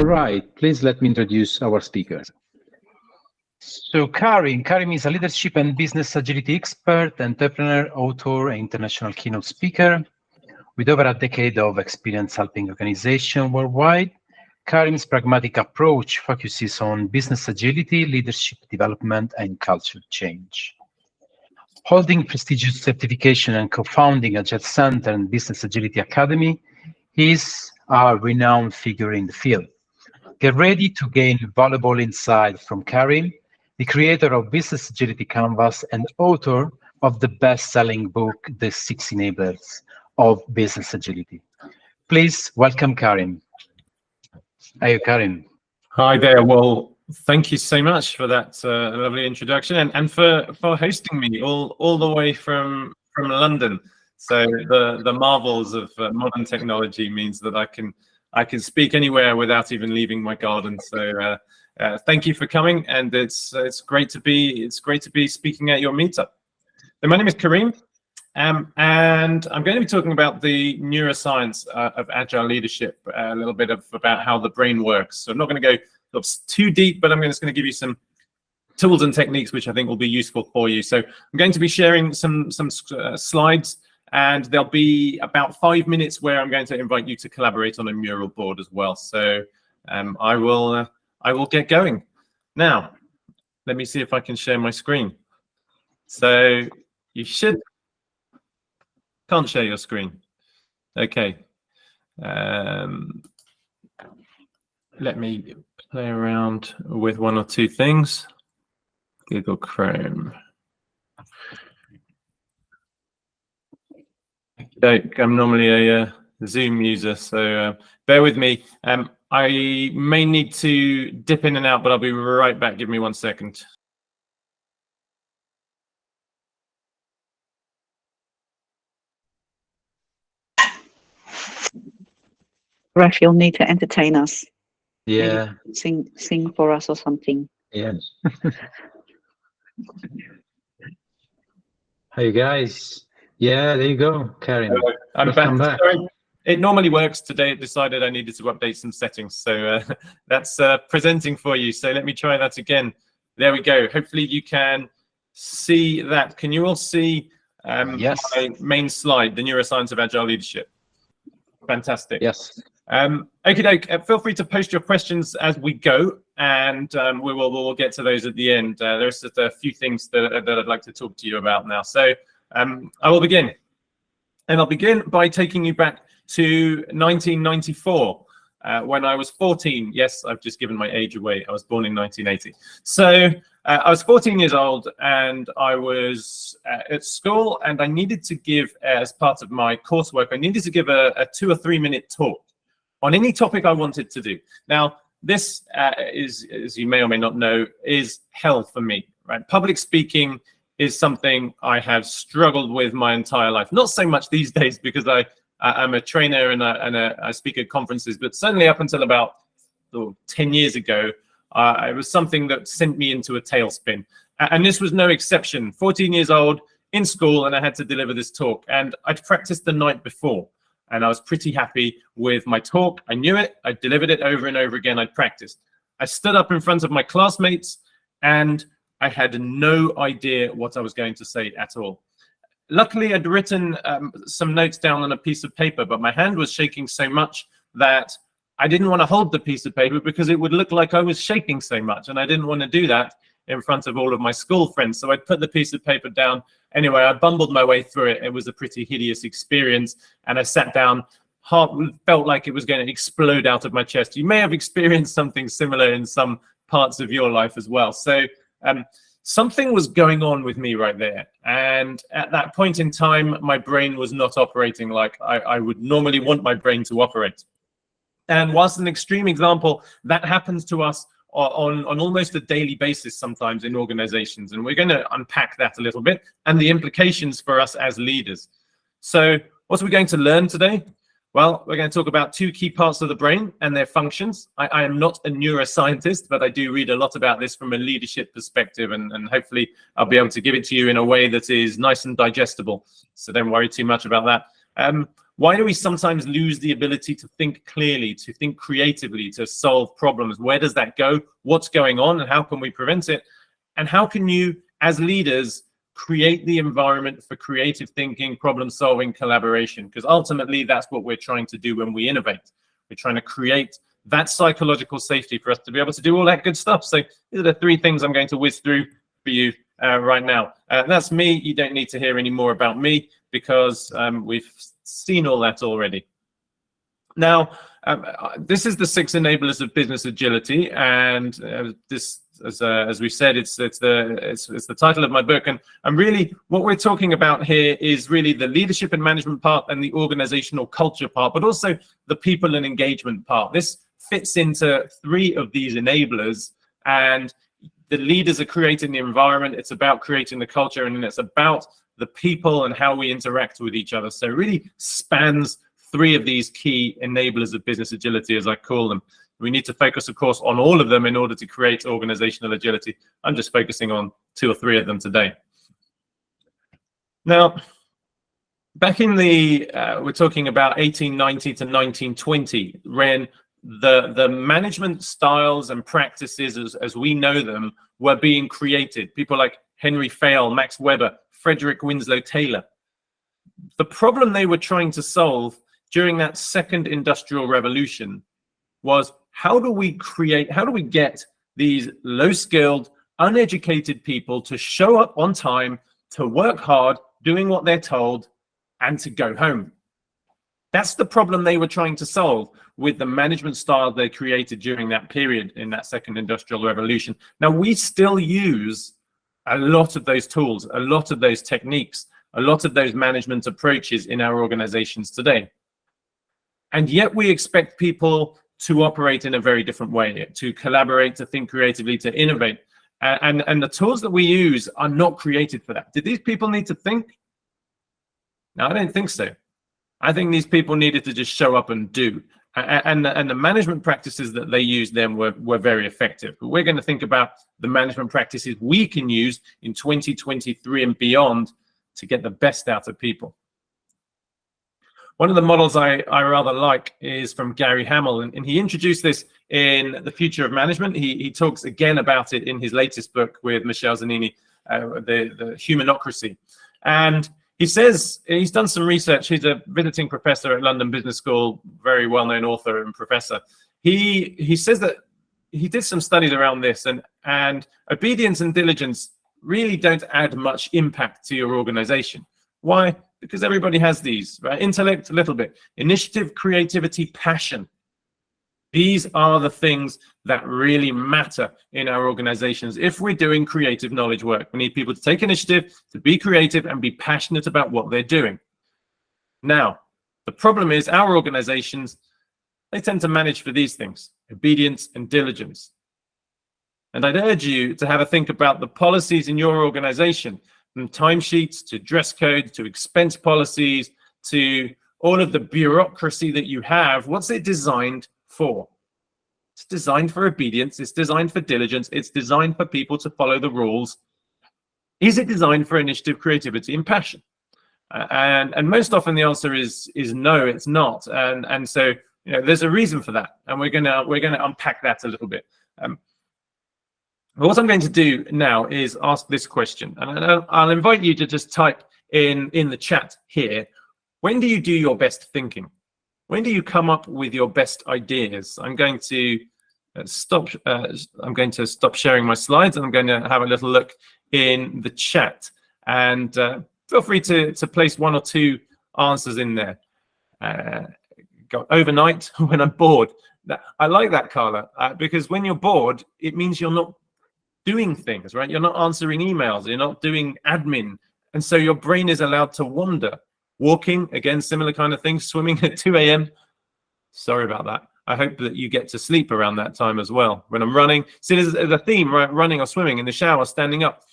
All right, please let me introduce our speakers. So Karim is a leadership and business agility expert, entrepreneur, author, and international keynote speaker. With over a decade of experience helping organizations worldwide, Karim's pragmatic approach focuses on business agility, leadership development, and culture change. Holding prestigious certification and co-founding Agile Center and Business Agility Academy, he is a renowned figure in the field. Get ready to gain valuable insight from Karim, the creator of Business Agility Canvas and author of the best-selling book, The 6 Enablers of Business Agility. Please welcome Karim. Hi, Karim. Hi there. Well, thank you so much for that lovely introduction and for hosting me all the way from London. So the marvels of modern technology means that I can speak anywhere without even leaving my garden. So thank you for coming, and it's great to be speaking at your meetup. So my name is Karim, and I'm going to be talking about the neuroscience of agile leadership, a little bit about how the brain works. So I'm not going to go too deep, but I'm just going to give you some tools and techniques which I think will be useful for you. So I'm going to be sharing some slides, and there'll be about 5 minutes where I'm going to invite you to collaborate on a mural board as well. So I will get going. Now, let me see if I can share my screen. So you can't share your screen. Okay. Let me play around with one or two things. Google Chrome. I'm normally a Zoom user, so bear with me. I may need to dip in and out, but I'll be right back. Give me 1 second. Raf, you'll need to entertain us. Yeah. Maybe sing for us or something. Yeah. Hey guys. Yeah, there you go, Karim. I'm back. Sorry. It normally works. Today it decided I needed to update some settings. So that's presenting for you. So let me try that again. There we go. Hopefully you can see that. Can you all see yes. my main slide, the neuroscience of agile leadership? Fantastic. Yes. Okay, feel free to post your questions as we go, and we'll get to those at the end. There's just a few things that I'd like to talk to you about now. So I will begin. And I'll begin by taking you back to 1994, when I was 14. Yes, I've just given my age away. I was born in 1980. So I was 14 years old, and I was at school, and I needed to give, as part of my coursework, I needed to give a 2 or 3 minute talk on any topic I wanted to do. Now, this is, as you may or may not know, is hell for me, right? Public speaking is something I have struggled with my entire life. Not so much these days, because I'm a trainer and I speak at conferences, but certainly up until about 10 years ago, it was something that sent me into a tailspin. And this was no exception. 14 years old, in school, and I had to deliver this talk. And I'd practiced the night before, and I was pretty happy with my talk. I knew it. I delivered it over and over again. I'd practiced. I stood up in front of my classmates, and I had no idea what I was going to say at all. Luckily, I'd written some notes down on a piece of paper, but my hand was shaking so much that I didn't want to hold the piece of paper because it would look like I was shaking so much, and I didn't want to do that in front of all of my school friends. So I'd put the piece of paper down. Anyway, I bumbled my way through it. It was a pretty hideous experience, and I sat down. Heart felt like it was going to explode out of my chest. You may have experienced something similar in some parts of your life as well. So something was going on with me right there. And at that point in time, my brain was not operating like I would normally want my brain to operate. And whilst an extreme example, that happens to us on almost a daily basis sometimes in organizations. And we're going to unpack that a little bit and the implications for us as leaders. So what are we going to learn today? Well, we're going to talk about two key parts of the brain and their functions. I am not a neuroscientist, but I do read a lot about this from a leadership perspective, and hopefully I'll be able to give it to you in a way that is nice and digestible. So don't worry too much about that. Why do we sometimes lose the ability to think clearly, to think creatively, to solve problems? Where does that go? What's going on, and how can we prevent it? And how can you, as leaders, create the environment for creative thinking, problem solving, collaboration? Because ultimately, that's what we're trying to do when we innovate. We're trying to create that psychological safety for us to be able to do all that good stuff. So these are the 3 things I'm going to whiz through for you right now. That's me. You don't need to hear any more about me because we've seen all that already. Now, this is the 6 enablers of business agility, and this, as we said, it's the title of my book. And really, what we're talking about here is really the leadership and management part and the organizational culture part, but also the people and engagement part. This fits into 3 of these enablers, and the leaders are creating the environment. It's about creating the culture, and then it's about the people and how we interact with each other. So it really spans 3 of these key enablers of business agility, as I call them. We need to focus, of course, on all of them in order to create organizational agility. I'm just focusing on 2 or 3 of them today. Now, back in the, we're talking about 1890 to 1920, when the management styles and practices as we know them were being created. People like Henry Fayol, Max Weber, Frederick Winslow Taylor. The problem they were trying to solve during that 2nd industrial revolution was, how do we get these low-skilled, uneducated people to show up on time, to work hard, doing what they're told, and to go home? That's the problem they were trying to solve with the management style they created during that period in that 2nd industrial revolution. Now, we still use a lot of those tools, a lot of those techniques, a lot of those management approaches in our organizations today. And yet we expect people to operate in a very different way, to collaborate, to think creatively, to innovate. And the tools that we use are not created for that. Did these people need to think? No, I don't think so. I think these people needed to just show up and do. And the management practices that they used then were very effective. But we're going to think about the management practices we can use in 2023 and beyond to get the best out of people. One of the models I rather like is from Gary Hamel, and he introduced this in The Future of Management. He talks again about it in his latest book with Michel Zanini, the Humanocracy. And he says he's done some research. He's a visiting professor at London Business School, very well-known author and professor. He says that he did some studies around this, and obedience and diligence really don't add much impact to your organization. Why? Because everybody has these, right? Intellect, a little bit. Initiative, creativity, passion. These are the things that really matter in our organizations. If we're doing creative knowledge work, we need people to take initiative, to be creative, and be passionate about what they're doing. Now, the problem is our organizations, they tend to manage for these things, obedience and diligence. And I'd urge you to have a think about the policies in your organization, from timesheets to dress code to expense policies to all of the bureaucracy that you have. What's it designed for? It's designed for obedience. It's designed for diligence. It's designed for people to follow the rules. Is it designed for initiative, creativity, and passion? And most often the answer is no, it's not. And so there's a reason for that, and we're gonna unpack that a little bit. What I'm going to do now is ask this question, and I'll invite you to just type in the chat here. When do you do your best thinking? When do you come up with your best ideas? I'm going to stop sharing my slides, and I'm going to have a little look in the chat. And feel free to place 1 or 2 answers in there. Go overnight when I'm bored. I like that, Carla, because when you're bored, it means you're not doing things, right? You're not answering emails, you're not doing admin. And so your brain is allowed to wander. Walking, again, similar kind of thing. Swimming at 2 a.m. Sorry about that. I hope that you get to sleep around that time as well. When I'm running, see, there's a theme, right? Running or swimming, in the shower, standing up.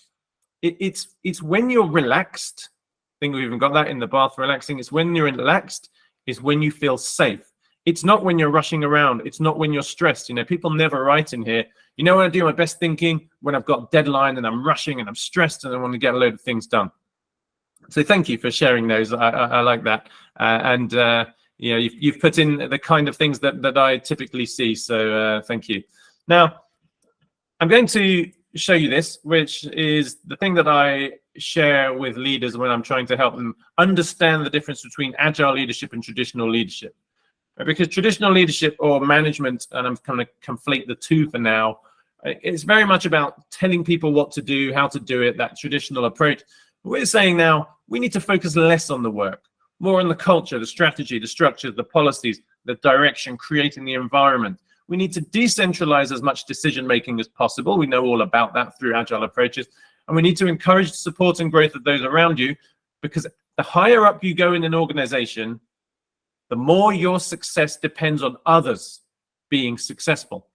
It's when you're relaxed. I think we've even got that in the bath, relaxing. It's when you're relaxed, is when you feel safe. It's not when you're rushing around. It's not when you're stressed. People never write in here, when I do my best thinking, when I've got a deadline and I'm rushing and I'm stressed and I want to get a load of things done. So thank you for sharing those. I like that. You know, you've put in the kind of things that I typically see. So thank you. Now, I'm going to show you this, which is the thing that I share with leaders when I'm trying to help them understand the difference between agile leadership and traditional leadership. Because traditional leadership or management, and I'm going to conflate the two for now, it's very much about telling people what to do, how to do it, that traditional approach. We're saying now we need to focus less on the work, more on the culture, the strategy, the structure, the policies, the direction, creating the environment. We need to decentralize as much decision-making as possible. We know all about that through agile approaches. And we need to encourage the support and growth of those around you, because the higher up you go in an organization, the more your success depends on others being successful.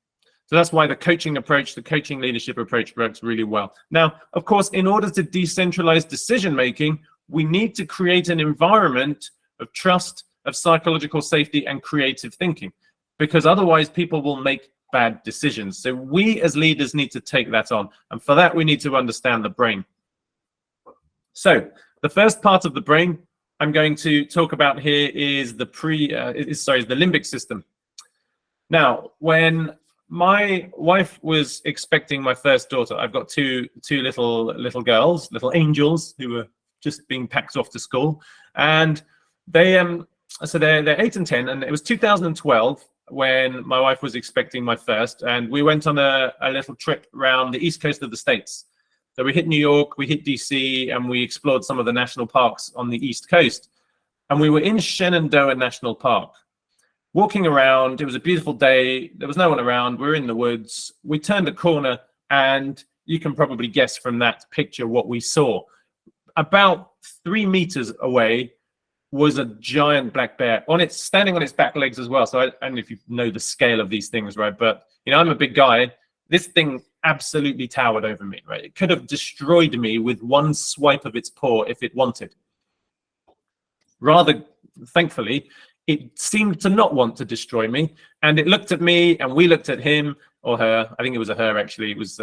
So that's why the coaching approach, the coaching leadership approach works really well. Now, of course, in order to decentralize decision-making, we need to create an environment of trust, of psychological safety, and creative thinking, because otherwise people will make bad decisions. So we as leaders need to take that on. And for that, we need to understand the brain. So the first part of the brain I'm going to talk about here is the limbic system. Now, when my wife was expecting my first daughter, I've got two little girls, little angels, who were just being packed off to school, and they're 8 and 10, and it was 2012 when my wife was expecting my first, and we went on a little trip around the east coast of the States. So we hit New York, we hit DC, and we explored some of the national parks on the East Coast. And we were in Shenandoah National Park, walking around. It was a beautiful day. There was no one around. We were in the woods. We turned a corner, and you can probably guess from that picture what we saw. About 3 meters away was a giant black bear, standing on its back legs as well. So I don't know if you know the scale of these things, right? But you know, I'm a big guy. This thing absolutely towered over me, right? It could have destroyed me with one swipe of its paw if it wanted. Rather, thankfully, it seemed to not want to destroy me, and it looked at me, and we looked at him or her. I think it was a her, actually. It was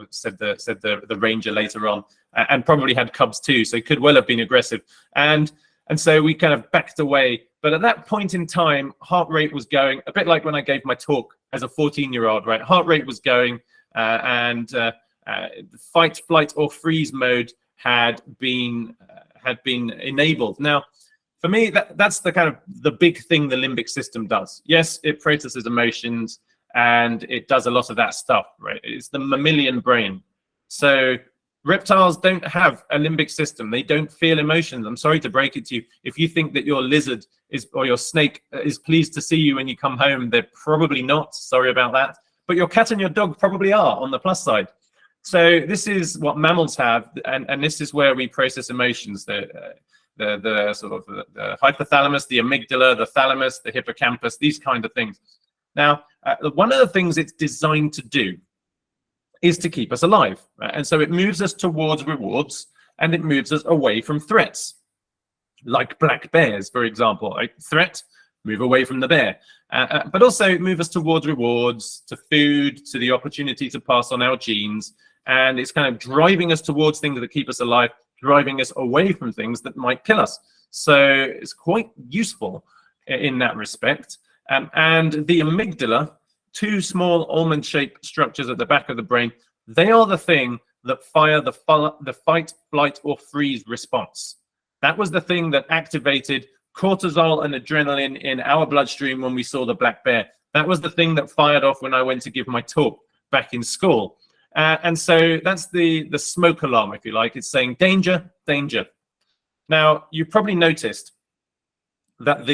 said the ranger later on, and probably had cubs too, so it could well have been aggressive. And so we kind of backed away. But at that point in time, heart rate was going, a bit like when I gave my talk as a 14-year-old, right? Heart rate was going, and fight, flight, or freeze mode had been enabled. Now, for me, that's the kind of the big thing the limbic system does. Yes, it processes emotions, and it does a lot of that stuff, right? It's the mammalian brain. So reptiles don't have a limbic system. They don't feel emotions. I'm sorry to break it to you. If you think that your lizard or your snake is pleased to see you when you come home, they're probably not. Sorry about that. But your cat and your dog probably are, on the plus side. So this is what mammals have, and this is where we process emotions. The sort of the hypothalamus, the amygdala, the thalamus, the hippocampus, these kind of things. Now, one of the things it's designed to do is to keep us alive, right? And so it moves us towards rewards, and it moves us away from threats, like black bears, for example. Right? Threat, move away from the bear. But also move us towards rewards, to food, to the opportunity to pass on our genes. And it's kind of driving us towards things that keep us alive, driving us away from things that might kill us. So it's quite useful in that respect. And the amygdala, 2 small almond-shaped structures at the back of the brain, they are the thing that fire the fight, flight, or freeze response. That was the thing that activated cortisol and adrenaline in our bloodstream when we saw the black bear. That was the thing that fired off when I went to give my talk back in school. And so that's the smoke alarm, if you like. It's saying danger, danger. Now, you've probably noticed that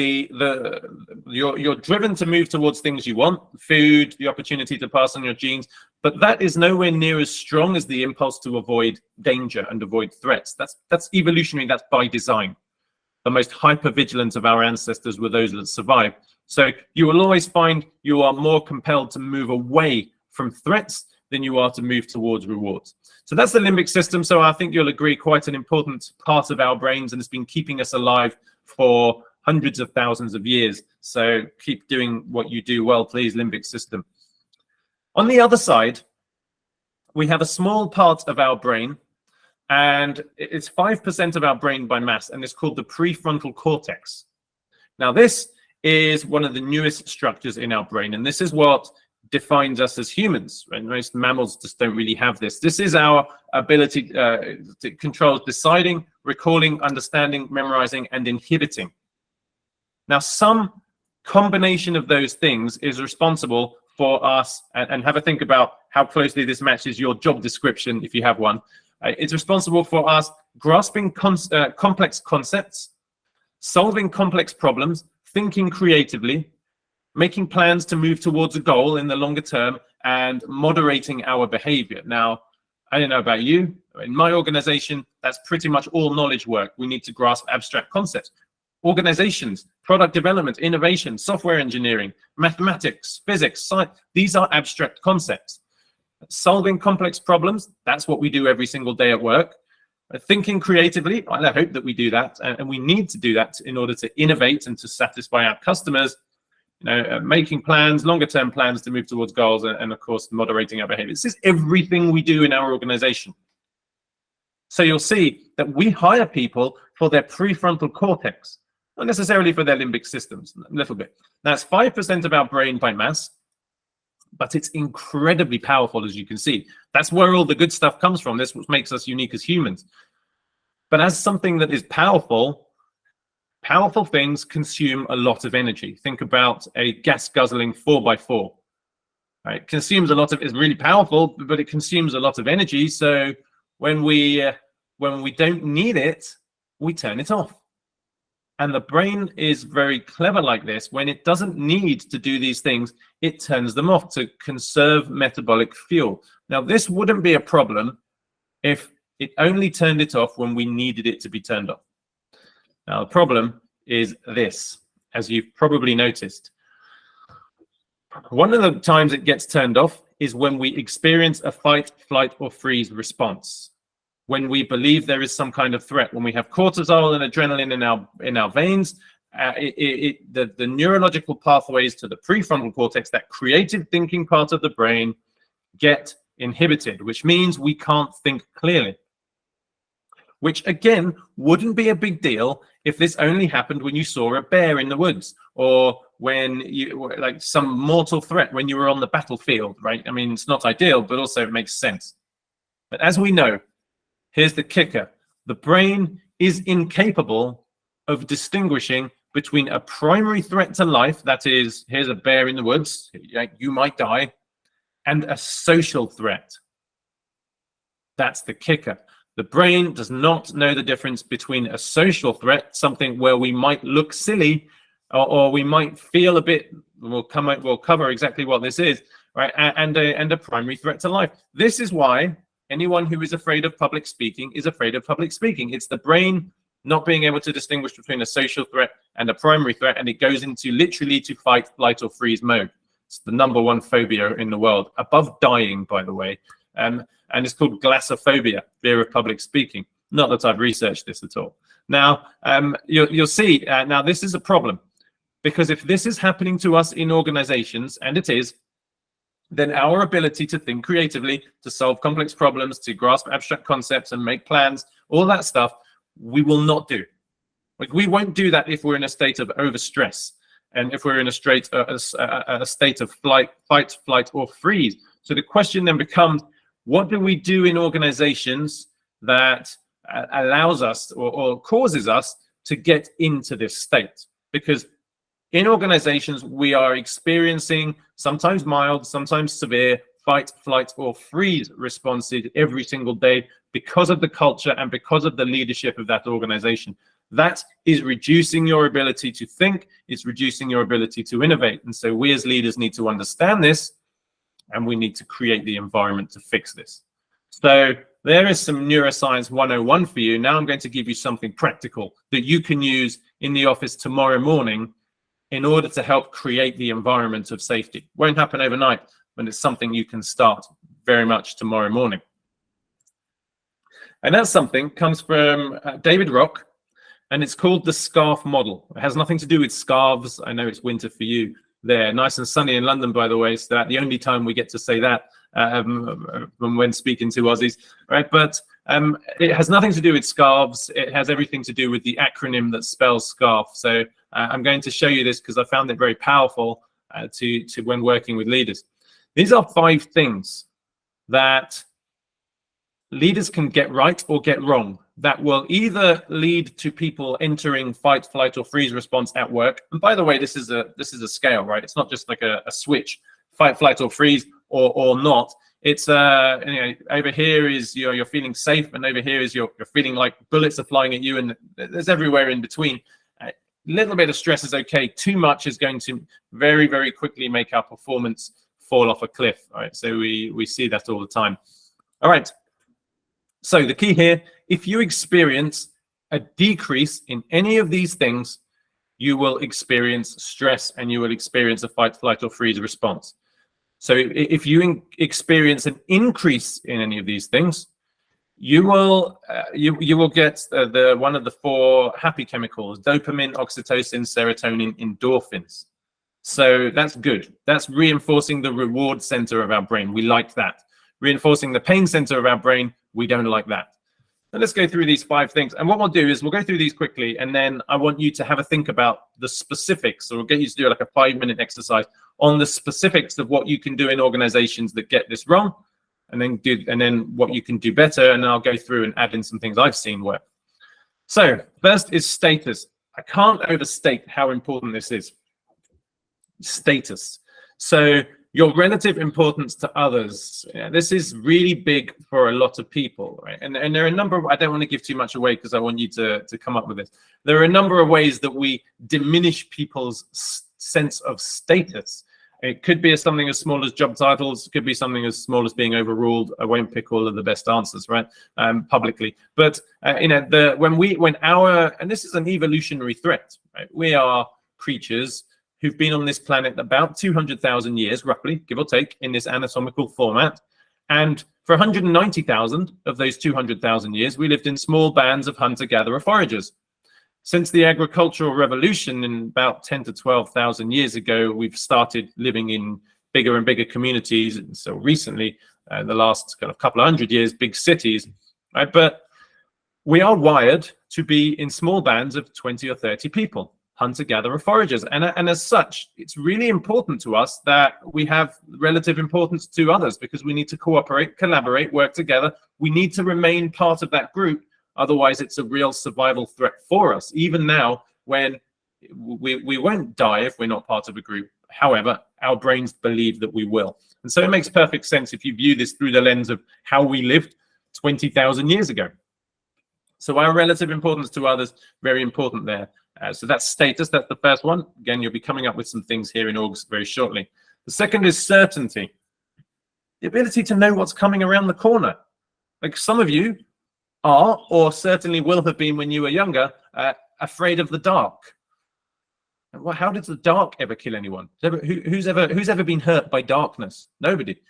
you're driven to move towards things you want, food, the opportunity to pass on your genes, but that is nowhere near as strong as the impulse to avoid danger and avoid threats. That's evolutionary, that's by design. The most hyper-vigilant of our ancestors were those that survived. So you will always find you are more compelled to move away from threats than you are to move towards rewards. So that's the limbic system. So I think you'll agree, quite an important part of our brains, and it's been keeping us alive for hundreds of thousands of years. So keep doing what you do well, please, limbic system. On the other side, we have a small part of our brain and it's 5% of our brain by mass, and it's called the prefrontal cortex. Now, this is one of the newest structures in our brain, and this is what defines us as humans. Right? Most mammals just don't really have this. This is our ability to control deciding, recalling, understanding, memorizing, and inhibiting. Now, some combination of those things is responsible for us, and have a think about how closely this matches your job description if you have one. It's responsible for us grasping complex concepts, solving complex problems, thinking creatively, making plans to move towards a goal in the longer term, and moderating our behavior. Now, I don't know about you, in my organization, that's pretty much all knowledge work. We need to grasp abstract concepts. Organizations, product development, innovation, software engineering, mathematics, physics, science, these are abstract concepts. Solving complex problems, that's what we do every single day at work. Thinking creatively, I hope that we do that, and we need to do that in order to innovate and to satisfy our customers. Making plans, longer term plans to move towards goals, and of course, moderating our behavior. This is everything we do in our organization. So you'll see that we hire people for their prefrontal cortex, not necessarily for their limbic systems, a little bit. That's 5% of our brain by mass, but it's incredibly powerful, as you can see. That's where all the good stuff comes from. This is what makes us unique as humans. But as something that is powerful, powerful things consume a lot of energy. Think about a gas-guzzling 4x4. Right? It consumes a lot of, it's really powerful, but it consumes a lot of energy. So when we don't need it, we turn it off. And the brain is very clever like this. When it doesn't need to do these things, it turns them off to conserve metabolic fuel. Now, this wouldn't be a problem if it only turned it off when we needed it to be turned off. Now, the problem is this, as you've probably noticed. One of the times it gets turned off is when we experience a fight, flight, or freeze response. When we believe there is some kind of threat, when we have cortisol and adrenaline in our veins, the neurological pathways to the prefrontal cortex, that creative thinking part of the brain, get inhibited, which means we can't think clearly. Which again wouldn't be a big deal if this only happened when you saw a bear in the woods, or when you, like, some mortal threat when you were on the battlefield, right? I mean, it's not ideal, but also it makes sense. But as we know, here's the kicker. The brain is incapable of distinguishing between a primary threat to life, that is, here's a bear in the woods, you might die, and a social threat. That's the kicker. The brain does not know the difference between a social threat, something where we might look silly, or we might feel a bit, we'll cover exactly what this is, right? And a primary threat to life. This is why anyone who is afraid of public speaking is afraid of public speaking. It's the brain not being able to distinguish between a social threat and a primary threat, and it goes into literally to fight, flight, or freeze mode. It's the #1 phobia in the world, above dying, by the way. And it's called glossophobia, fear of public speaking. Not that I've researched this at all. Now, you'll see, now this is a problem, because if this is happening to us in organizations, and it is, then our ability to think creatively, to solve complex problems, to grasp abstract concepts and make plans, all that stuff, we will not do. Like, we won't do that if we're in a state of overstress, and if we're in a state of fight, flight, or freeze. So the question then becomes, what do we do in organizations that allows us or causes us to get into this state? Because in organizations, we are experiencing sometimes mild, sometimes severe fight, flight, or freeze responses every single day because of the culture and because of the leadership of that organization. That is reducing your ability to think, it's reducing your ability to innovate. And so we as leaders need to understand this, and we need to create the environment to fix this. So there is some Neuroscience 101 for you. Now I'm going to give you something practical that you can use in the office tomorrow morning in order to help create the environment of safety. Won't happen overnight, but it's something you can start very much tomorrow morning. And that something comes from David Rock, and it's called the scarf model. It has nothing to do with scarves. I know it's winter for you there. Nice and sunny in London, by the way, so that's the only time we get to say that when speaking to Aussies, right? But It has nothing to do with scarves. It has everything to do with the acronym that spells scarf. So I'm going to show you this because I found it very powerful to when working with leaders. These are 5 things that leaders can get right or get wrong that will either lead to people entering fight, flight, or freeze response at work. And by the way, this is a scale, right? It's not just like a switch, fight, flight, or freeze, or not. It's over here is you're feeling safe, and over here is you're feeling like bullets are flying at you, and there's everywhere in between. A little bit of stress is okay. Too much is going to very, very quickly make our performance fall off a cliff. All right, so we see that all the time. All right. So the key here, if you experience a decrease in any of these things, you will experience stress and you will experience a fight, flight, or freeze response. So if you experience an increase in any of these things, you will get one of the 4 happy chemicals: dopamine, oxytocin, serotonin, endorphins. So that's good. That's reinforcing the reward center of our brain. We like that. Reinforcing the pain center of our brain, we don't like that. And let's go through these 5 things. And what we'll do is we'll go through these quickly, and then I want you to have a think about the specifics. So we'll get you to do like a 5-minute exercise on the specifics of what you can do in organizations that get this wrong, and then what you can do better. And I'll go through and add in some things I've seen work. So first is status. I can't overstate how important this is. Status. So your relative importance to others. This is really big for a lot of people, right? And there are a number of, I don't want to give too much away because I want you to come up with this. There are a number of ways that we diminish people's sense of status. It could be something as small as job titles. It could be something as small as being overruled. I won't pick all of the best answers, right? Publicly. But and this is an evolutionary threat, right? We are creatures who've been on this planet about 200,000 years, roughly, give or take, in this anatomical format. And for 190,000 of those 200,000 years, we lived in small bands of hunter-gatherer foragers. Since the agricultural revolution in about 10 to 12,000 years ago, we've started living in bigger and bigger communities. And so recently, the last kind of couple of 100 years, big cities, right? But we are wired to be in small bands of 20 or 30 people. Hunter-gatherer foragers, and as such, it's really important to us that we have relative importance to others, because we need to cooperate, collaborate, work together. We need to remain part of that group, otherwise it's a real survival threat for us. Even now, when we won't die if we're not part of a group. However, our brains believe that we will, and so it makes perfect sense if you view this through the lens of how we lived 20,000 years ago. So our relative importance to others, very important there. So that's status. That's the first one. Again, you'll be coming up with some things here in August very shortly. The second is certainty. The ability to know what's coming around the corner. Like some of you are, or certainly will have been when you were younger, afraid of the dark. Well, how did the dark ever kill anyone? Who's ever been hurt by darkness? Nobody.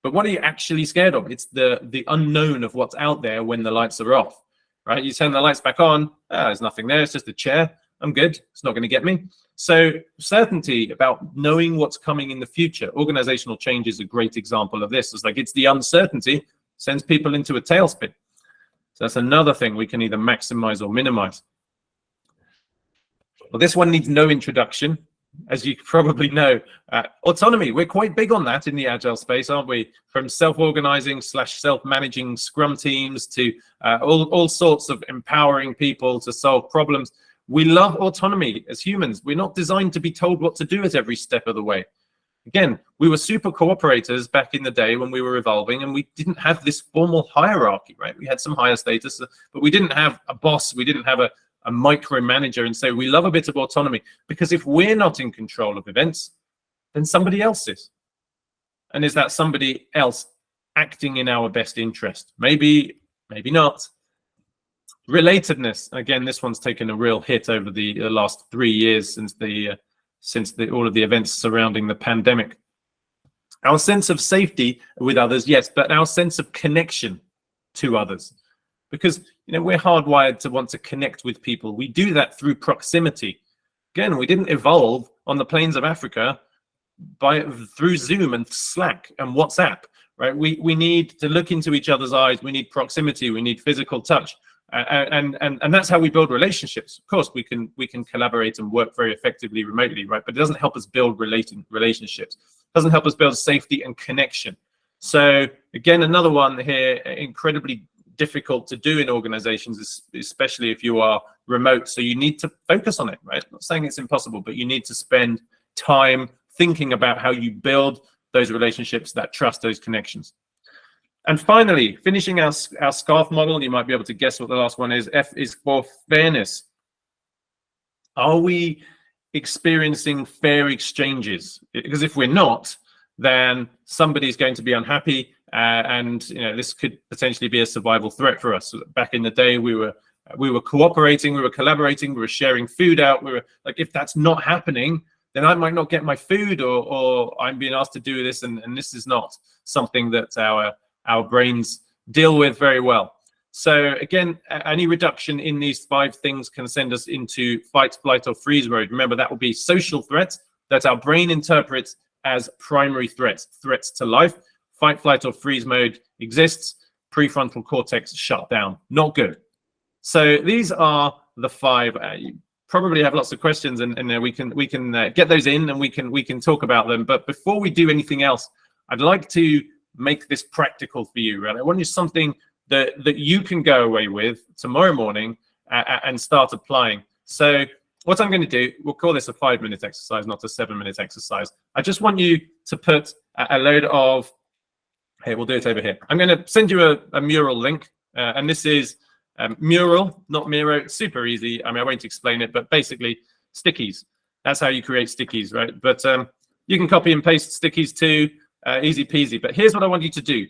But what are you actually scared of? It's the unknown of what's out there when the lights are off, right? You turn the lights back on. There's nothing there. It's just a chair. I'm good. It's not going to get me. So certainty about knowing what's coming in the future. Organizational change is a great example of this. It's like it's the uncertainty sends people into a tailspin. So that's another thing we can either maximize or minimize. Well, this one needs no introduction. As you probably know, autonomy. We're quite big on that in the Agile space, aren't we? From self-organizing / self-managing Scrum teams to all sorts of empowering people to solve problems. We love autonomy as humans. We're not designed to be told what to do at every step of the way. Again, we were super cooperators back in the day when we were evolving, and we didn't have this formal hierarchy, right? We had some higher status, but we didn't have a boss. We didn't have a micromanager. And so we love a bit of autonomy, because if we're not in control of events, then somebody else is. And is that somebody else acting in our best interest? Maybe, maybe not. Relatedness. Again, this one's taken a real hit over the last 3 years since all of the events surrounding the pandemic. Our sense of safety with others, yes, but our sense of connection to others, because we're hardwired to want to connect with people. We do that through proximity. Again, we didn't evolve on the plains of Africa through Zoom and Slack and WhatsApp, right? We need to look into each other's eyes. We need proximity. We need physical touch. And that's how we build relationships. Of course, we can collaborate and work very effectively remotely, right? But it doesn't help us build relationships. It doesn't help us build safety and connection. So again, another one here, incredibly difficult to do in organizations, especially if you are remote. So you need to focus on it, right? I'm not saying it's impossible, but you need to spend time thinking about how you build those relationships, that trust, those connections. And finally, finishing our SCARF model, you might be able to guess what the last one is. F is for fairness. Are we experiencing fair exchanges? Because if we're not, then somebody's going to be unhappy, and this could potentially be a survival threat for us. Back in the day, we were cooperating, we were collaborating, we were sharing food out. We were like, if that's not happening, then I might not get my food, or I'm being asked to do this, and this is not something that our brains deal with very well. So again, any reduction in these 5 things can send us into fight, flight, or freeze mode. Remember, that will be social threats that our brain interprets as primary threats to life. Fight, flight, or freeze mode exists. Prefrontal cortex shut down. Not good. So these are the 5. You probably have lots of questions, and we can get those in, and we can talk about them. But before we do anything else, I'd like to make this practical for you. Right? I want you something that you can go away with tomorrow morning and start applying. So what I'm going to do, we'll call this a 5-minute exercise, not a 7-minute exercise. I just want you to put a load of, hey, we'll do it over here. I'm going to send you a mural link, and this is mural, not Miro. It's super easy. I mean, I won't explain it, but basically stickies. That's how you create stickies, right? But you can copy and paste stickies too, easy peasy. But here's what I want you to do.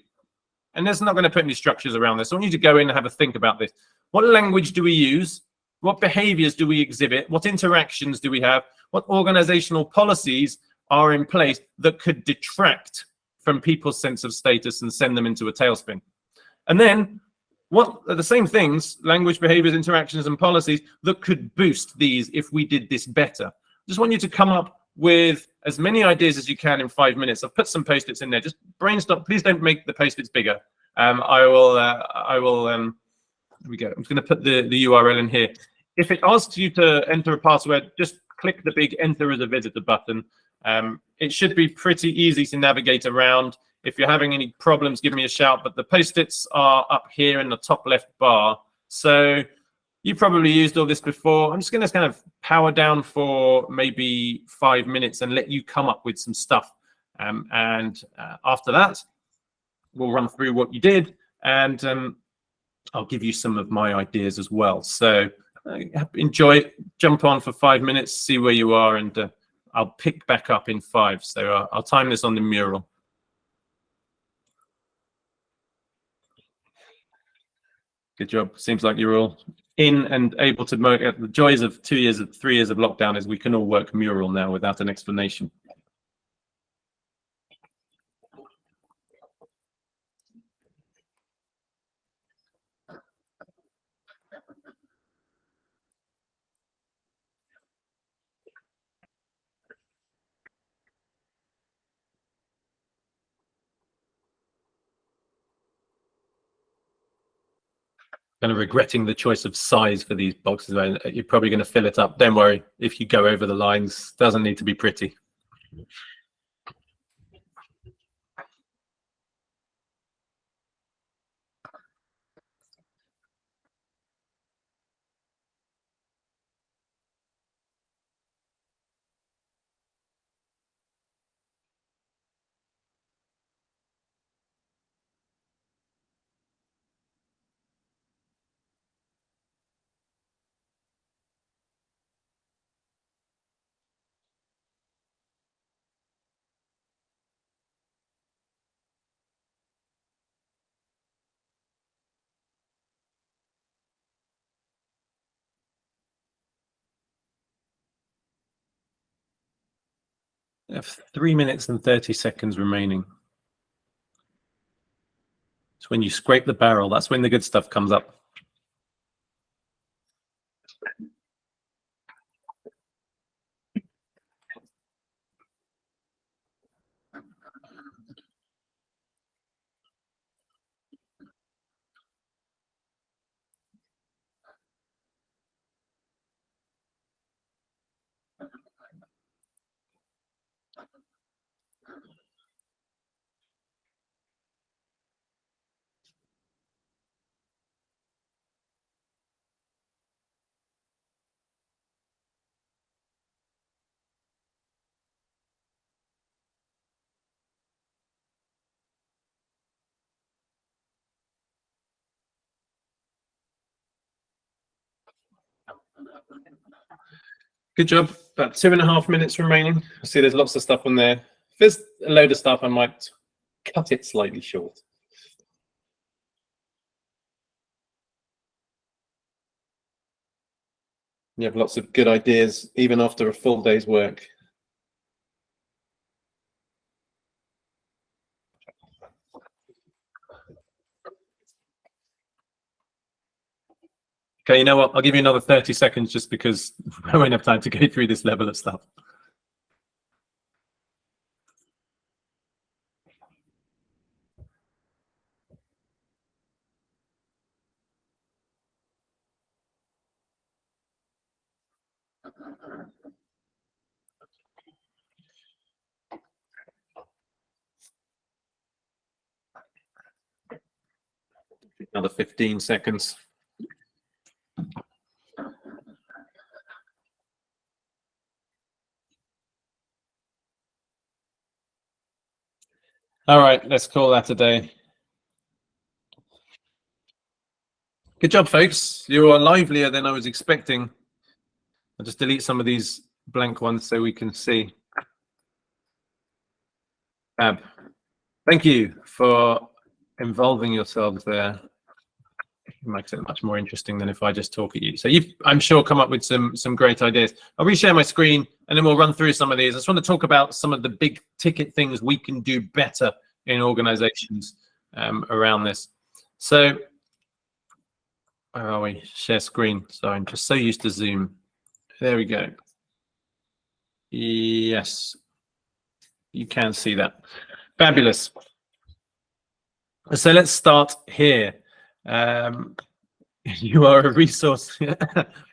And this is not going to put any structures around this. I want you to go in and have a think about this. What language do we use? What behaviors do we exhibit? What interactions do we have? What organizational policies are in place that could detract from people's sense of status and send them into a tailspin? And then what are the same things, language, behaviors, interactions, and policies, that could boost these if we did this better? I just want you to come up with as many ideas as you can in 5 minutes. I've put some post-its in there. Just brainstorm. Please don't make the post-its bigger. I will. Here we go. I'm just going to put the URL in here. If it asks you to enter a password, just click the big Enter as a Visitor button. It should be pretty easy to navigate around. If you're having any problems, give me a shout. But the post-its are up here in the top left bar. So you probably used all this before. I'm just going to kind of power down for maybe 5 minutes and let you come up with some stuff. After that, we'll run through what you did, and I'll give you some of my ideas as well. So enjoy it. Jump on for 5 minutes, see where you are, and I'll pick back up in 5. So I'll time this on the mural. Good job. Seems like you're all in and able to work. The joys of 3 years of lockdown is we can all work mural now without an explanation. Kind of regretting the choice of size for these boxes. You're probably going to fill it up. Don't worry if you go over the lines. Doesn't need to be pretty. I have 3 minutes and 30 seconds remaining. It's when you scrape the barrel. That's when the good stuff comes up. Good job. About 2.5 minutes remaining. I see there's lots of stuff on there. If there's a load of stuff, I might cut it slightly short. You have lots of good ideas, even after a full day's work. Okay, you know what? I'll give you another 30 seconds just because I won't have time to go through this level of stuff. Another 15 seconds. All right, let's call that a day. Good job, folks. You are livelier than I was expecting. I'll just delete some of these blank ones so we can see. Fab. Thank you for involving yourselves there. It makes it much more interesting than if I just talk at you. So you've, I'm sure, come up with some great ideas. I'll reshare my screen and then we'll run through some of these. I just want to talk about some of the big ticket things we can do better in organizations around this. So where are we? Share screen. So I'm just so used to Zoom. There we go. Yes, you can see that. Fabulous. So let's start here. You are a resource.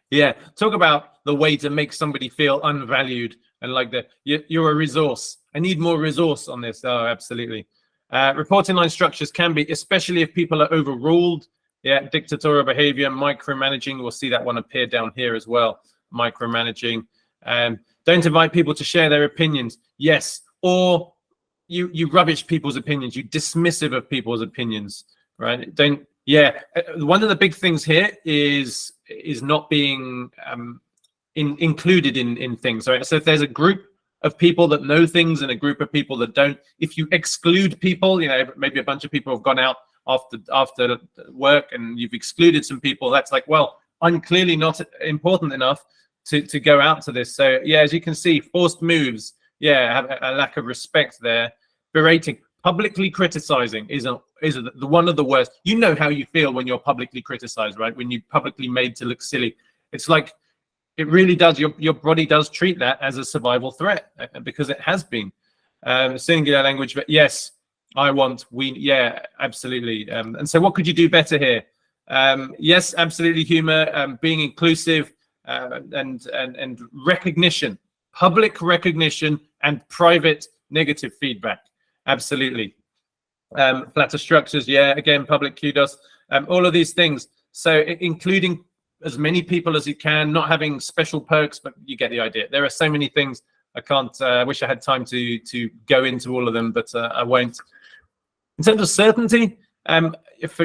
Yeah, talk about the way to make somebody feel unvalued and like that. You're a resource. I need more resource on this. Oh, absolutely. Reporting line structures can be, especially if people are overruled. Yeah, dictatorial behavior, micromanaging. We'll see that one appear down here as well. Micromanaging. Don't invite people to share their opinions. Yes, or you rubbish people's opinions. You dismissive of people's opinions, right? Don't. Yeah, one of the big things here is not being included in things. Right? So if there's a group of people that know things and a group of people that don't, if you exclude people, you know, maybe a bunch of people have gone out after work and you've excluded some people, that's like, well, I'm clearly not important enough to go out to this. So yeah, as you can see, forced moves, yeah, have a lack of respect there. Berating, publicly criticizing is one of the worst. You know how you feel when you're publicly criticized, right? When you're publicly made to look silly. It's like, it really does, your body does treat that as a survival threat because it has been. Singular language, but yes, yeah, absolutely. And so what could you do better here? Yes, absolutely, humor, being inclusive, and recognition, public recognition and private negative feedback. Absolutely. Flatter structures, yeah, again, public kudos, all of these things. So including as many people as you can, not having special perks, but you get the idea. There are so many things. I can't, I wish I had time to go into all of them, but I won't. In terms of certainty,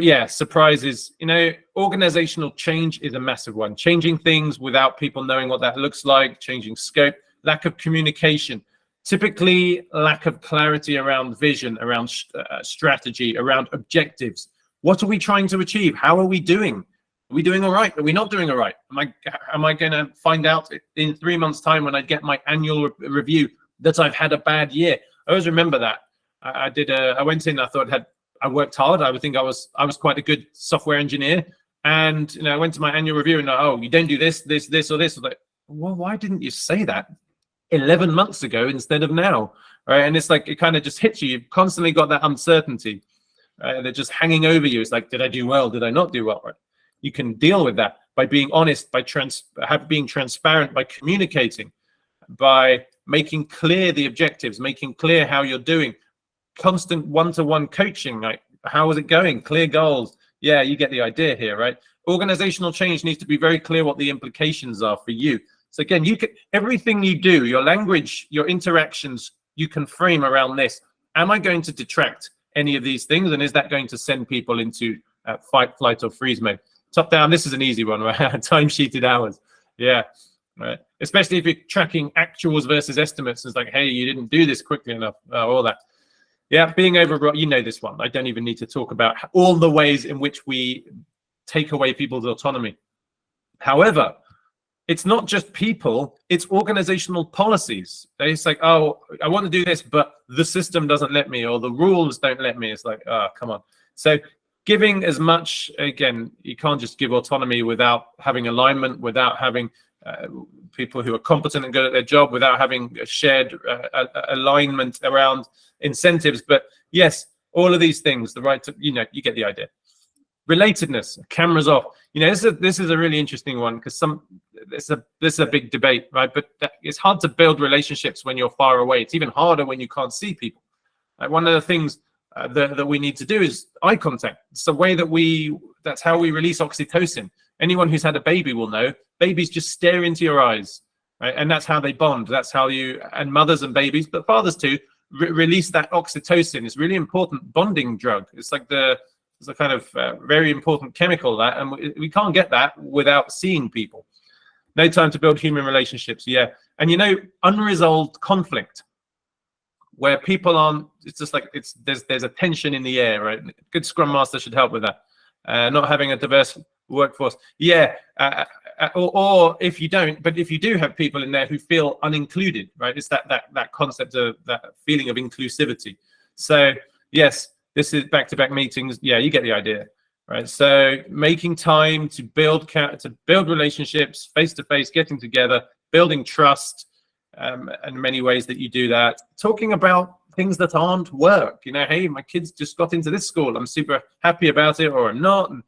yeah, surprises, you know, organizational change is a massive one. Changing things without people knowing what that looks like, changing scope, lack of communication, typically lack of clarity around vision, around strategy, around objectives. What are we trying to achieve? How are we doing? Are we doing all right? Are we not doing all right? Am I going to find out in 3 months' time when I get my annual review that I've had a bad year? I always remember that. I went in, I thought I worked hard. I would think I was quite a good software engineer. And, you know, I went to my annual review and, oh, you don't do this, this, this, or this. I was like, well, why didn't you say that 11 months ago instead of now? Right? And it's like, it kind of just hits you. You've constantly got that uncertainty. Right? They're just hanging over you. It's like, did I do well? Did I not do well? Right? You can deal with that by being honest, by being transparent, by communicating, by making clear the objectives, making clear how you're doing. Constant one-to-one coaching, like, how is it going? Clear goals. Yeah, you get the idea here, right? Organizational change needs to be very clear what the implications are for you. So again, you can, everything you do, your language, your interactions, you can frame around this. Am I going to detract any of these things? And is that going to send people into fight, flight, or freeze mode? Top down, this is an easy one, right? Time-sheeted hours. Yeah, right. Especially if you're tracking actuals versus estimates. It's like, hey, you didn't do this quickly enough, all that. Yeah, being overwrought, you know this one. I don't even need to talk about all the ways in which we take away people's autonomy. However, it's not just people, it's organizational policies. It's like, oh, I want to do this, but the system doesn't let me, or the rules don't let me. It's like, oh, come on. So giving as much, again, you can't just give autonomy without having alignment, without having people who are competent and good at their job, without having a shared alignment around incentives. But yes, all of these things, the right to, you get the idea. Relatedness, cameras off. This is a really interesting one, because this is a big debate, right? But it's hard to build relationships when you're far away. It's even harder when you can't see people. Like, one of the things that we need to do is eye contact. It's the way that's how we release oxytocin. Anyone who's had a baby will know babies just stare into your eyes, right? And that's how they bond. That's how and mothers and babies, but fathers too, release that oxytocin. It's really important bonding drug. It's like it's a kind of very important chemical, that, and we can't get that without seeing people. No time to build human relationships. Yeah. And unresolved conflict, where people aren't, it's just like there's a tension in the air, right? Good Scrum Master should help with that. Not having a diverse workforce. Yeah. Or if you don't, but if you do have people in there who feel unincluded, right? It's that concept of that feeling of inclusivity. So yes, this is back-to-back meetings. Yeah, you get the idea, right? So making time to build relationships, face-to-face, getting together, building trust, and many ways that you do that. Talking about things that aren't work. Hey, my kids just got into this school. I'm super happy about it, or I'm not. And,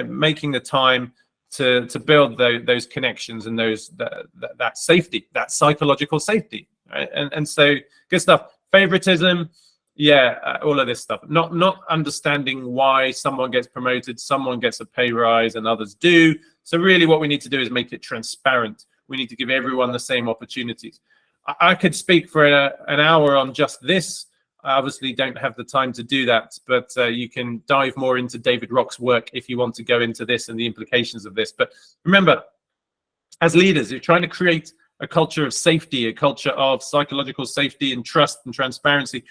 making the time to build those connections and that safety, that psychological safety, right? And so good stuff. Favoritism. Yeah, all of this stuff. Not understanding why someone gets promoted, someone gets a pay rise, and others do. So really, what we need to do is make it transparent. We need to give everyone the same opportunities. I could speak for an hour on just this. I obviously don't have the time to do that, but you can dive more into David Rock's work if you want to go into this and the implications of this. But remember, as leaders, you're trying to create a culture of safety, a culture of psychological safety and trust and transparency.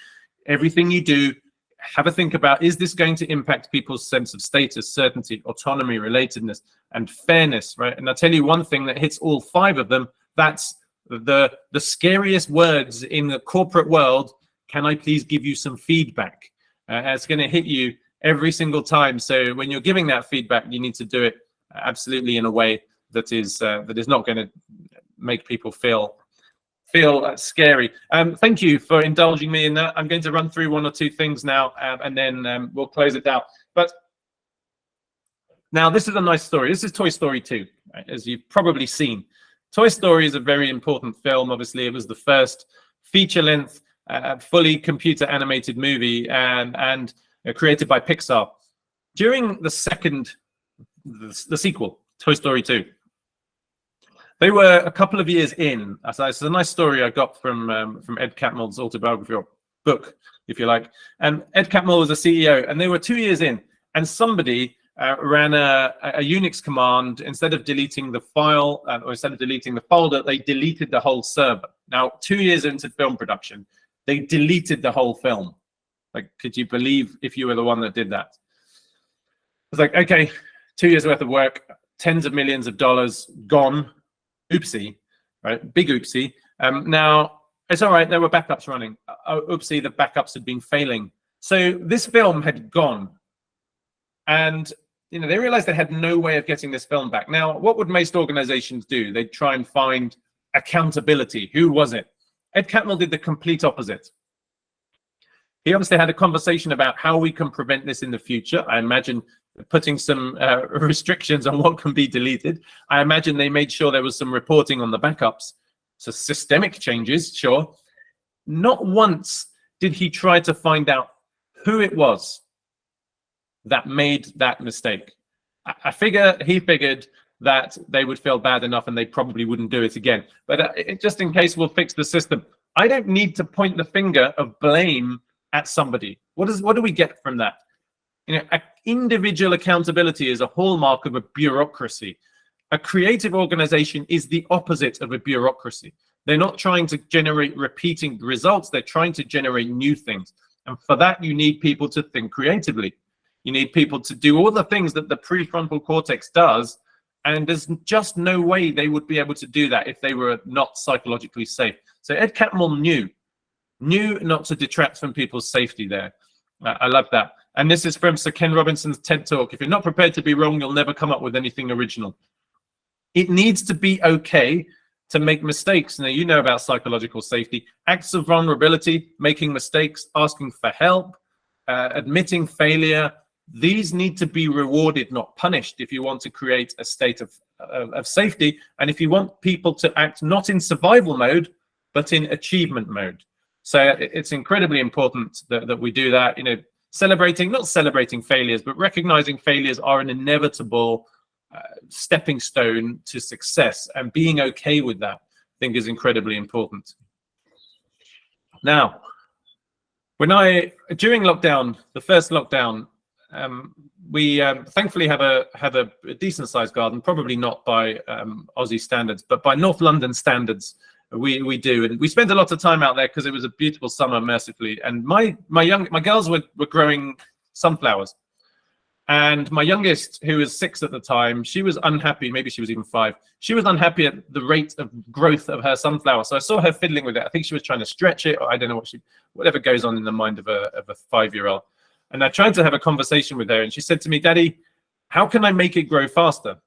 Everything you do, have a think about, is this going to impact people's sense of status, certainty, autonomy, relatedness, and fairness, right? And I'll tell you one thing that hits all 5 of them. That's the scariest words in the corporate world. Can I please give you some feedback? It's going to hit you every single time. So when you're giving that feedback, you need to do it absolutely in a way that is not going to make people feel scary. Thank you for indulging me in that. I'm going to run through 1 or 2 things now, and then we'll close it down. But now this is a nice story. This is Toy Story 2, right, as you've probably seen. Toy Story is a very important film. Obviously, it was the first feature-length, fully computer animated movie, and created by Pixar. During the sequel, Toy Story 2, they were a couple of years in. So it's a nice story I got from Ed Catmull's autobiography, or book, if you like. And Ed Catmull was a CEO, and they were 2 years in, and somebody ran a Unix command. Instead of deleting the file, or instead of deleting the folder, they deleted the whole server. Now, 2 years into film production, they deleted the whole film. Like, could you believe if you were the one that did that? It's like, okay, 2 years worth of work, tens of millions of dollars gone. Oopsie, right? Big oopsie. Now, it's all right. There were backups running. Oopsie, the backups had been failing. So this film had gone. And, they realized they had no way of getting this film back. Now, what would most organizations do? They'd try and find accountability. Who was it? Ed Catmull did the complete opposite. He obviously had a conversation about how we can prevent this in the future. I imagine putting some restrictions on what can be deleted. I imagine they made sure there was some reporting on the backups. So systemic changes, sure. Not once did he try to find out who it was that made that mistake. He figured that they would feel bad enough and they probably wouldn't do it again. But just in case, we'll fix the system. I don't need to point the finger of blame at somebody. What do we get from that? Individual accountability is a hallmark of a bureaucracy. A creative organization is the opposite of a bureaucracy. They're not trying to generate repeating results. They're trying to generate new things. And for that, you need people to think creatively. You need people to do all the things that the prefrontal cortex does. And there's just no way they would be able to do that if they were not psychologically safe. So Ed Catmull knew not to detract from people's safety there. I love that. And this is from Sir Ken Robinson's TED Talk. If you're not prepared to be wrong, you'll never come up with anything original. It needs to be okay to make mistakes. Now, you know about psychological safety. Acts of vulnerability, making mistakes, asking for help, admitting failure. These need to be rewarded, not punished, if you want to create a state of safety. And if you want people to act not in survival mode, but in achievement mode. So it's incredibly important that we do that, not celebrating failures, but recognizing failures are an inevitable stepping stone to success, and being okay with that, I think, is incredibly important. Now, during lockdown, the first lockdown, we thankfully have a decent sized garden, probably not by Aussie standards, but by North London standards, we do, and we spent a lot of time out there because it was a beautiful summer, mercifully. And my girls were growing sunflowers. And my youngest, who was 6 at the time, she was unhappy. Maybe she was even 5. She was unhappy at the rate of growth of her sunflower. So I saw her fiddling with it. I think she was trying to stretch it, or I don't know whatever goes on in the mind of a 5-year-old. And I tried to have a conversation with her, and she said to me, "Daddy, how can I make it grow faster?"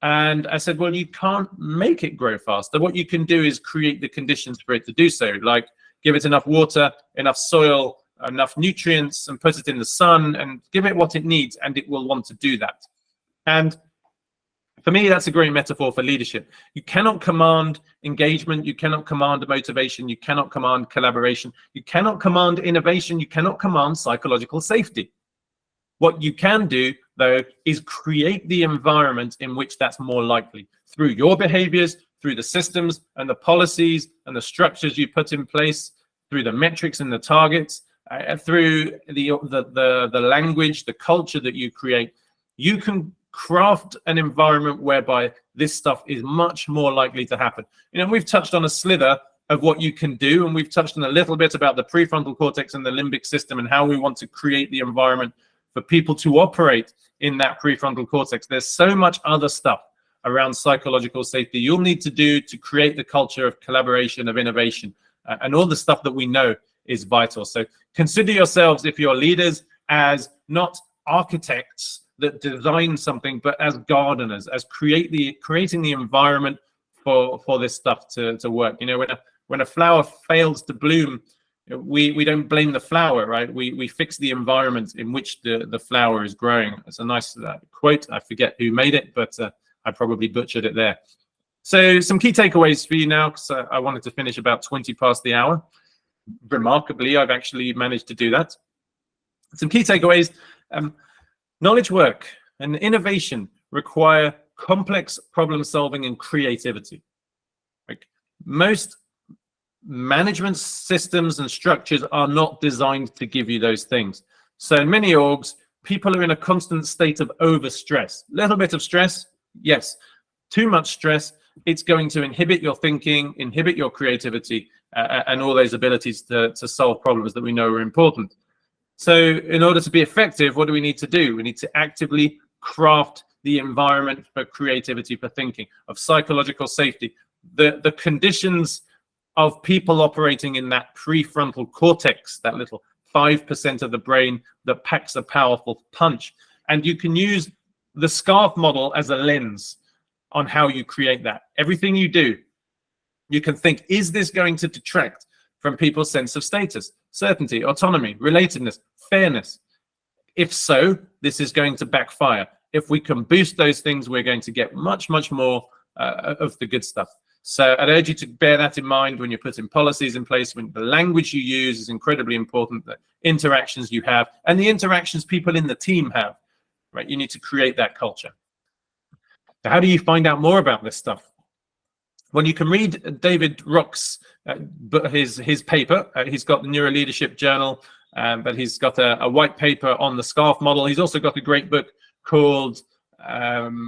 And I said, "Well, you can't make it grow faster. What you can do is create the conditions for it to do so, like give it enough water, enough soil, enough nutrients, and put it in the sun and give it what it needs, and it will want to do that." And for me, that's a great metaphor for leadership. You cannot command engagement, you cannot command motivation, you cannot command collaboration, you cannot command innovation, you cannot command psychological safety. What you can do, though, is create the environment in which that's more likely through your behaviors, through the systems and the policies and the structures you put in place, through the metrics and the targets, through the language, the culture that you create. You can craft an environment whereby this stuff is much more likely to happen. We've touched on a slither of what you can do, and we've touched on a little bit about the prefrontal cortex and the limbic system and how we want to create the environment for people to operate in that prefrontal cortex. There's so much other stuff around psychological safety you'll need to do to create the culture of collaboration, of innovation, and all the stuff that we know is vital. So consider yourselves, if you're leaders, as not architects that design something, but as gardeners, as creating the environment for this stuff to work. When a flower fails to bloom, we don't blame the flower, right? We fix the environment in which the flower is growing. It's a nice quote. I forget who made it, but I probably butchered it there. So some key takeaways for you now, because I wanted to finish about 20 past the hour. Remarkably, I've actually managed to do that. Some key takeaways. Knowledge work and innovation require complex problem solving and creativity. Like, most management systems and structures are not designed to give you those things. So in many orgs, people are in a constant state of overstress. Little bit of stress, yes. Too much stress, it's going to inhibit your thinking, inhibit your creativity, and all those abilities to solve problems that we know are important. So in order to be effective, what do we need to do? We need to actively craft the environment for creativity, for thinking, of psychological safety. The conditions of people operating in that prefrontal cortex, that little 5% of the brain that packs a powerful punch. And you can use the scarf model as a lens on how you create that. Everything you do, you can think, is this going to detract from people's sense of status, certainty, autonomy, relatedness, fairness? If so, this is going to backfire. If we can boost those things, we're going to get much, much more of the good stuff. So I'd urge you to bear that in mind when you're putting policies in place. When the language you use is incredibly important, the interactions you have, and the interactions people in the team have, right? You need to create that culture. So how do you find out more about this stuff? Well, you can read David Rock's his paper. He's got the Neuro Leadership Journal, but he's got a white paper on the SCARF model. He's also got a great book called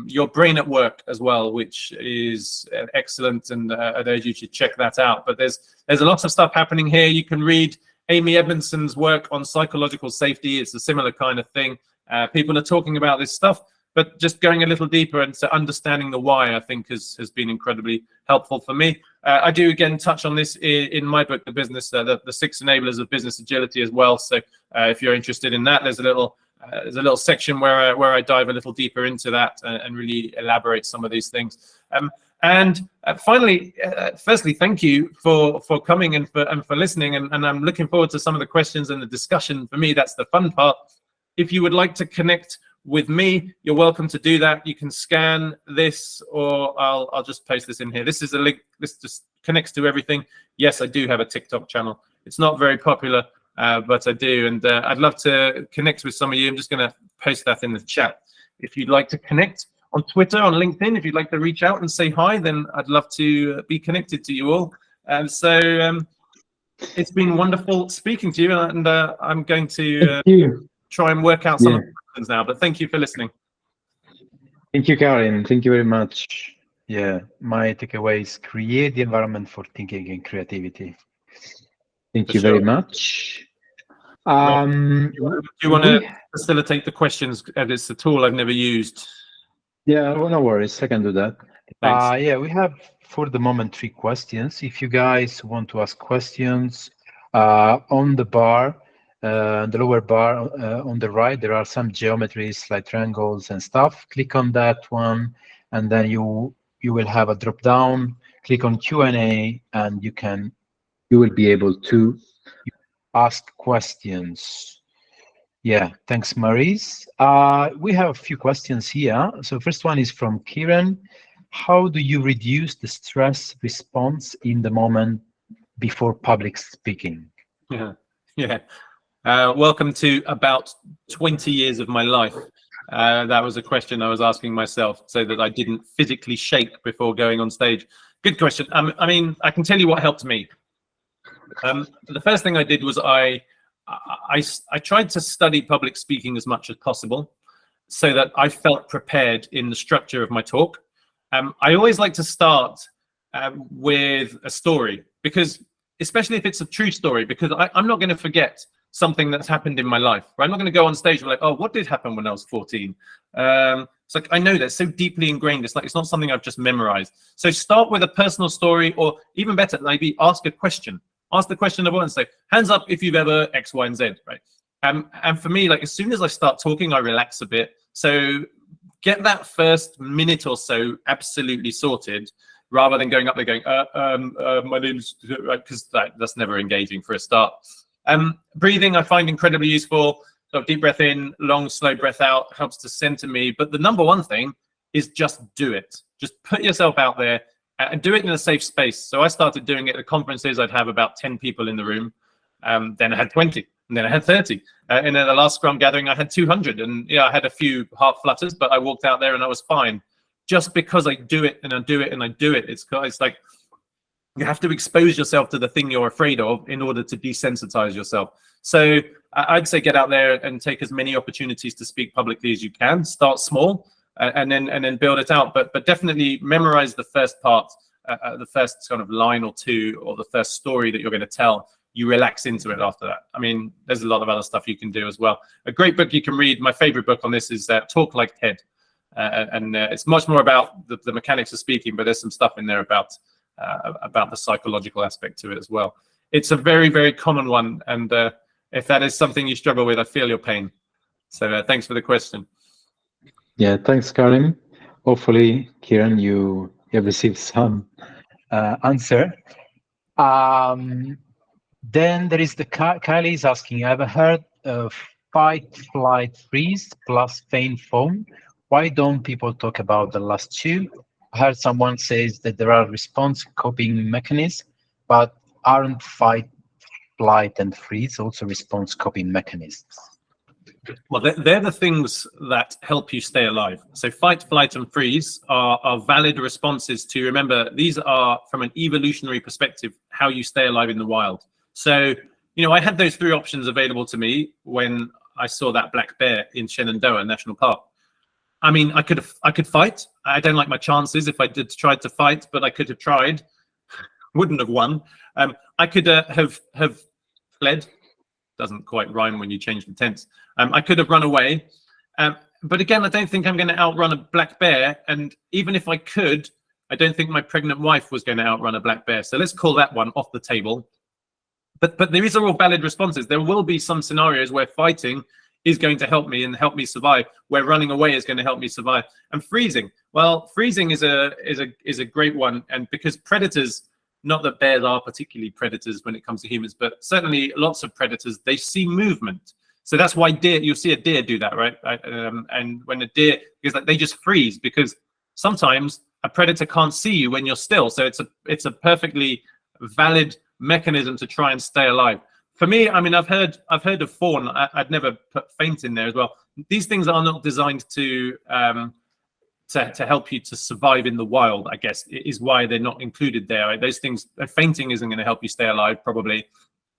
your brain at work as well, which is excellent, and I'd urge you to check that out. But there's a lot of stuff happening here. You can read Amy Edmondson's work on psychological safety. It's a similar kind of thing. People are talking about this stuff, but just going a little deeper into understanding the why, I think has been incredibly helpful for me. I do again touch on this in my book, the 6 enablers of business agility as well. So if you're interested in that, there's a little section where I dive a little deeper into that and really elaborate some of these things. And finally, firstly, thank you for coming and for listening. And I'm looking forward to some of the questions and the discussion. For me, that's the fun part. If you would like to connect with me, you're welcome to do that. You can scan this, or I'll just paste this in here. This is a link. This just connects to everything. Yes, I do have a TikTok channel. It's not very popular, but I do, and I'd love to connect with some of you. I'm just going to post that in the chat. If you'd like to connect on Twitter, on LinkedIn, if you'd like to reach out and say hi, then I'd love to be connected to you all. And so it's been wonderful speaking to you, and I'm going to try and work out some of the questions now. But thank you for listening. Thank you, Karim. Thank you very much. Yeah, my takeaway is create the environment for thinking and creativity. Thank you very much. Do you want to facilitate the questions? It's a tool I've never used. Yeah, well, no worries. I can do that. Thanks. Yeah, we have for the moment 3 questions. If you guys want to ask questions, on the bar, the lower bar on the right, there are some geometries like triangles and stuff. Click on that one, and then you will have a drop down. Click on Q&A, and you will be able to ask questions. Yeah, thanks, Maurice. We have a few questions here. So first one is from Kieran. How do you reduce the stress response in the moment before public speaking? Yeah. Welcome to about 20 years of my life. That was a question I was asking myself so that I didn't physically shake before going on stage. Good question. I mean, I can tell you what helped me. The first thing I did was I tried to study public speaking as much as possible so that I felt prepared in the structure of my talk. I always like to start with a story, because especially if it's a true story, because I'm not going to forget something that's happened in my life. Right? I'm not going to go on stage and be like, oh, what did happen when I was 14? It's like, I know that's so deeply ingrained. It's like, it's not something I've just memorized. So start with a personal story, or even better, maybe ask a question. Ask the question of what, and say, hands up if you've ever X, Y, and Z, right? And for me, like, as soon as I start talking, I relax a bit. So get that first minute or so absolutely sorted, rather than going up there going, my name's, because that's never engaging for a start. Breathing, I find incredibly useful. So deep breath in, long, slow breath out, helps to center me. But the number one thing is just do it. Just put yourself out there and do it in a safe space. So I started doing it at conferences. I'd have about 10 people in the room. Then I had 20, and then I had 30. And then the last Scrum gathering, I had 200. And yeah, I had a few heart flutters, but I walked out there and I was fine. Just because I do it and I do it and I do it, it's like you have to expose yourself to the thing you're afraid of in order to desensitize yourself. So I'd say get out there and take as many opportunities to speak publicly as you can. Start small and then build it out. But definitely memorize the first part, the first kind of line or two, or the first story that you're going to tell. You relax into it after that. I mean, there's a lot of other stuff you can do as well. A great book you can read, my favorite book on this, is Talk Like Ted. It's much more about the mechanics of speaking, but there's some stuff in there about the psychological aspect to it as well. It's a very, very common one, and if that is something you struggle with, I feel your pain. So thanks for the question. Yeah, thanks, Karim. Hopefully, Kieran, you have received some answer. Then there is Kylie is asking, I've heard of fight, flight, freeze plus faint foam. Why don't people talk about the last two? I heard someone says that there are response coping mechanisms, but aren't fight, flight, and freeze also response coping mechanisms? Well, they're the things that help you stay alive. So fight, flight, and freeze are valid responses to, remember, these are, from an evolutionary perspective, how you stay alive in the wild. So, you know, I had those 3 options available to me when I saw that black bear in Shenandoah National Park. I mean, I could fight. I don't like my chances if I did try to fight, but I could have tried. Wouldn't have won. I could have fled. Doesn't quite rhyme when you change the tense. I could have run away. But again, I don't think I'm going to outrun a black bear. And even if I could, I don't think my pregnant wife was going to outrun a black bear. So let's call that one off the table. But these are all valid responses. There will be some scenarios where fighting is going to help me and help me survive, where running away is going to help me survive. And freezing, well, freezing is a great one. And because predators, not that bears are particularly predators when it comes to humans, but certainly lots of predators, they see movement. So that's why you'll see a deer do that, right? And when a deer, because like, they just freeze, because sometimes a predator can't see you when you're still. So it's a perfectly valid mechanism to try and stay alive. For me, I mean, I've heard of fawn. I'd never put faint in there as well. These things are not designed to help you to survive in the wild, I guess, is why they're not included there. Right? Those things, fainting isn't going to help you stay alive, probably.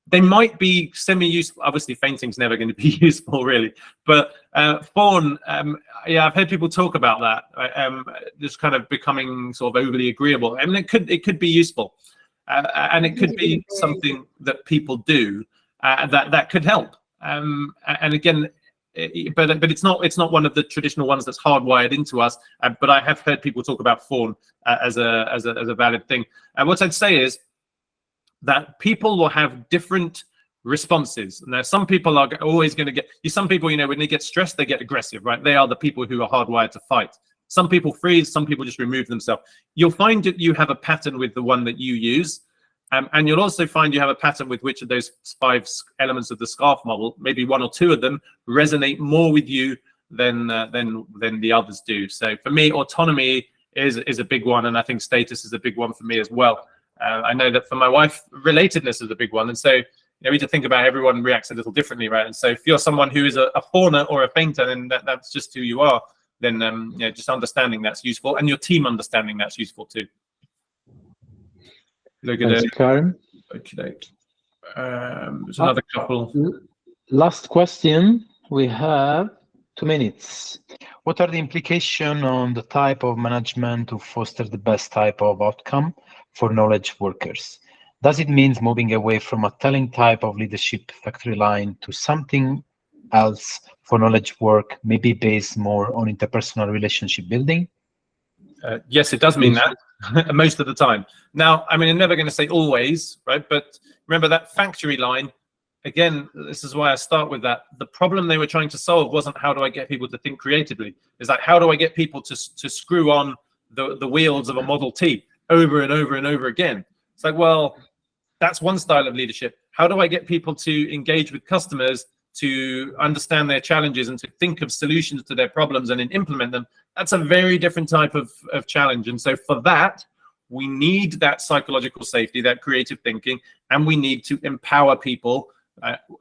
They might be semi-useful. Obviously, fainting's never going to be useful, really. But fawn, yeah, I've heard people talk about that, just kind of becoming sort of overly agreeable. I mean, it could be useful, and it could be something that people do that could help. And again, but it's not one of the traditional ones that's hardwired into us. But I have heard people talk about fawn as a valid thing. And what I'd say is that people will have different responses. Now, some people are always going to get, some people, you know, when they get stressed, they get aggressive, right? They are the people who are hardwired to fight. Some people freeze, some people just remove themselves. You'll find that you have a pattern with the one that you use. And you'll also find you have a pattern with which of those 5 elements of the SCARF model, maybe 1 or 2 of them resonate more with you than the others do. So for me, autonomy is a big one. And I think status is a big one for me as well. I know that for my wife, relatedness is a big one. And so, you know, we need to think about everyone reacts a little differently, right? And so if you're someone who is a fawner or a fainter, then that's just who you are, then you know, just understanding that's useful, and your team understanding that's useful too. Look at it. Karim. Okay. There's another couple. Last question. We have 2 minutes. What are the implications on the type of management to foster the best type of outcome for knowledge workers? Does it mean moving away from a telling type of leadership factory line to something else for knowledge work, maybe based more on interpersonal relationship building? Yes, it does mean that most of the time. Now, I mean, I'm never going to say always, right? But remember that factory line, again, this is why I start with that. The problem they were trying to solve wasn't how do I get people to think creatively? It's like, how do I get people to screw on the wheels of a Model T over and over and over again? It's like, well, that's one style of leadership. How do I get people to engage with customers, to understand their challenges and to think of solutions to their problems and then implement them? That's a very different type of challenge. And so for that, we need that psychological safety, that creative thinking, and we need to empower people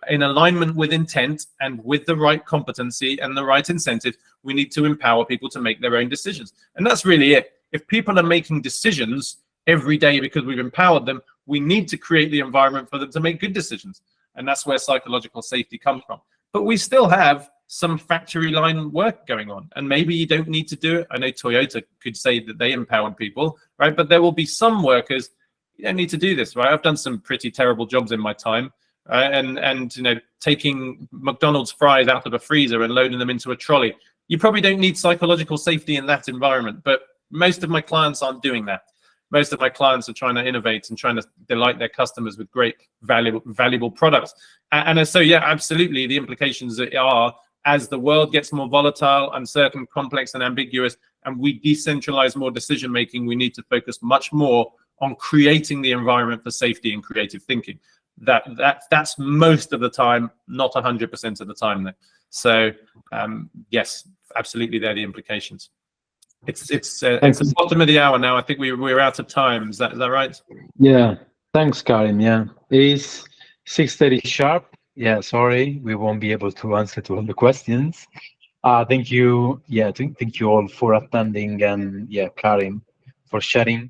in alignment with intent and with the right competency and the right incentive. We need to empower people to make their own decisions. And that's really it. If people are making decisions every day because we've empowered them, we need to create the environment for them to make good decisions. And that's where psychological safety comes from. But we still have some factory line work going on, and maybe you don't need to do it. I know Toyota could say that they empower people, right? But there will be some workers, you don't need to do this, right? I've done some pretty terrible jobs in my time, right? And you know, taking McDonald's fries out of a freezer and loading them into a trolley. You probably don't need psychological safety in that environment, but most of my clients aren't doing that. Most of my clients are trying to innovate and trying to delight their customers with great, valuable products. And so, yeah, absolutely, the implications are, as the world gets more volatile, uncertain, complex, and ambiguous, and we decentralize more decision-making, we need to focus much more on creating the environment for safety and creative thinking. That's most of the time, not 100% of the time, though. So, yes, absolutely, they're the implications. It's the bottom of the hour now. I think we're out of time. Is that right? Yeah. Thanks, Karim. Yeah. It's 6:30 sharp. Yeah. Sorry, we won't be able to answer to all the questions. Thank you. Yeah. Thank you all for attending, and yeah, Karim, for sharing.